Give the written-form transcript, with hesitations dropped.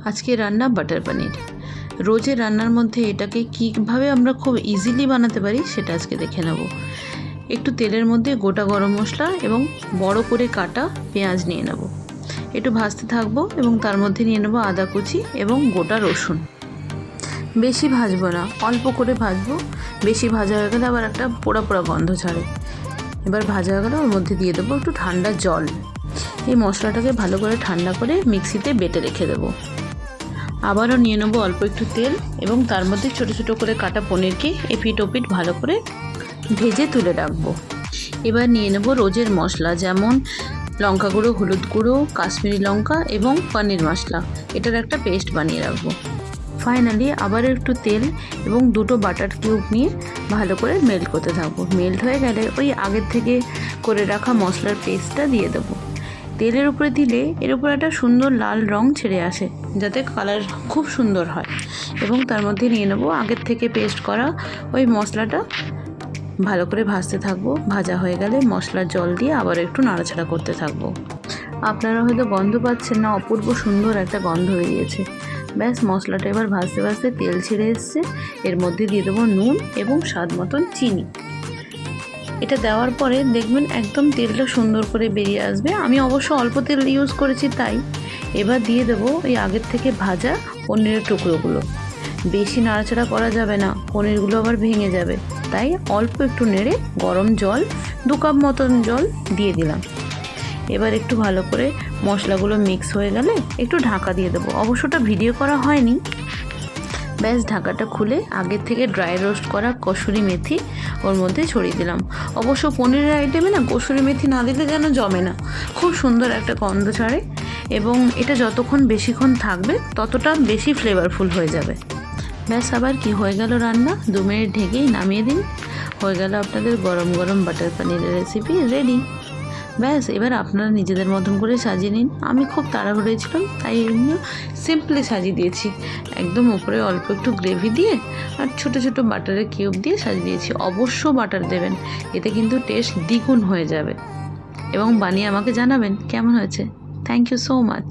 আজকে রান্না বাটার পনির। রোজের রান্নার মধ্যে এটাকে কীভাবে আমরা খুব ইজিলি বানাতে পারি সেটা আজকে দেখে নেব। একটু তেলের মধ্যে গোটা গরম মশলা এবং বড় করে কাটা পেঁয়াজ নিয়ে নেব। একটু ভাজতে থাকবো এবং তার মধ্যে নিয়ে নেব আদা কুচি এবং গোটা রসুন। বেশি ভাজবো না, অল্প করে ভাজবো। বেশি ভাজা হয়ে গেলে আবার একটা পোড়া পোড়া গন্ধ ছাড়ে। এবার ভাজা হয়ে গেলে ওর মধ্যে দিয়ে দেবো একটু ঠান্ডা জল। এই মশলাটাকে ভালো করে ঠান্ডা করে মিক্সিতে বেটে রেখে দেবো। আবারও নিয়ে নেবো অল্প একটু তেল এবং তার মধ্যে ছোটো ছোটো করে কাটা পনিরকে এপিট ওপিট ভালো করে ভেজে তুলে রাখবো। এবার নিয়ে নেবো রোজের মশলা, যেমন লঙ্কা গুঁড়ো, হলুদ গুঁড়ো, কাশ্মীরি লঙ্কা এবং পনির মশলা। এটার একটা পেস্ট বানিয়ে রাখবো। ফাইনালি আবার একটু তেল এবং দুটো বাটার কিউব নিয়ে ভালো করে মেল্ট করতে থাকবো। মেল্ট হয়ে গেলে ওই আগের থেকে করে রাখা মশলার পেস্টটা দিয়ে দেবো। তেলের উপরে দিলে এর উপরে একটা সুন্দর লাল রং ছেড়ে আসে, যাতে কালার খুব সুন্দর হয়। এবং তার মধ্যে নিয়ে নেবো আগের থেকে পেস্ট করা ওই মশলাটা। ভালো করে ভাজতে থাকবো। ভাজা হয়ে গেলে মশলার জল দিয়ে আবার একটু নাড়াচাড়া করতে থাকবো। আপনারা হয়তো গন্ধ পাচ্ছেন না, অপূর্ব সুন্দর একটা গন্ধ বেরিয়েছে। ব্যাস, মশলাটা এবার ভাজতে ভাজতে তেল ছেড়ে এসছে। এর মধ্যে দিয়ে দেবো নুন এবং স্বাদ মতন চিনি। এটা দেওয়ার পরে দেখবেন একদম তেলটা সুন্দর করে বেরিয়ে আসবে। আমি অবশ্য অল্প তেল ইউজ করেছি তাই। এবার দিয়ে দেবো এই আগের থেকে ভাজা পনিরের টুকরোগুলো। বেশি নাড়াচাড়া করা যাবে না, পনিরগুলো আবার ভেঙে যাবে। তাই অল্প একটু নেড়ে গরম জল 2 কাপ মতন জল দিয়ে দিলাম। এবার একটু ভালো করে মশলাগুলো মিক্স হয়ে গেলে একটু ঢাকা দিয়ে দেবো। অবশ্যটা ভিডিও করা হয়নি। ব্যাস, ঢাকাটা খুলে আগের থেকে ড্রাই রোস্ট করা কসুরি মেথি ওর মধ্যে ছড়িয়ে দিলাম। অবশ্য পনিরের আইটেমে না কসুরি মেথি না দিলে যেন জমে না, খুব সুন্দর একটা গন্ধ ছাড়ে এবং এটা যতক্ষণ বেশিক্ষণ থাকবে ততটা বেশি ফ্লেভারফুল হয়ে যাবে। ব্যাস, আবার কি হয়ে গেল রান্না। 2 মিনিট ঢেকেই নামিয়ে দিন। হয়ে গেল আপনাদের গরম গরম বাটার পনিরের রেসিপি রেডি। ব্যাস, এবার আপনারা নিজেদের মতন করে সাজিয়ে নিন। আমি খুব তাড়াহুড়োয় ছিলাম তাই এমনি সিম্পলি সাজিয়ে দিয়েছি। একদম উপরে অল্প একটু গ্রেভি দিয়ে আর ছোটো ছোটো বাটারের কিউব দিয়ে সাজিয়ে দিয়েছি। অবশ্য বাটার দেবেন, এতে কিন্তু টেস্ট দ্বিগুণ হয়ে যাবে। এবং বানিয়ে আমাকে জানাবেন কেমন হয়েছে। Thank you so much.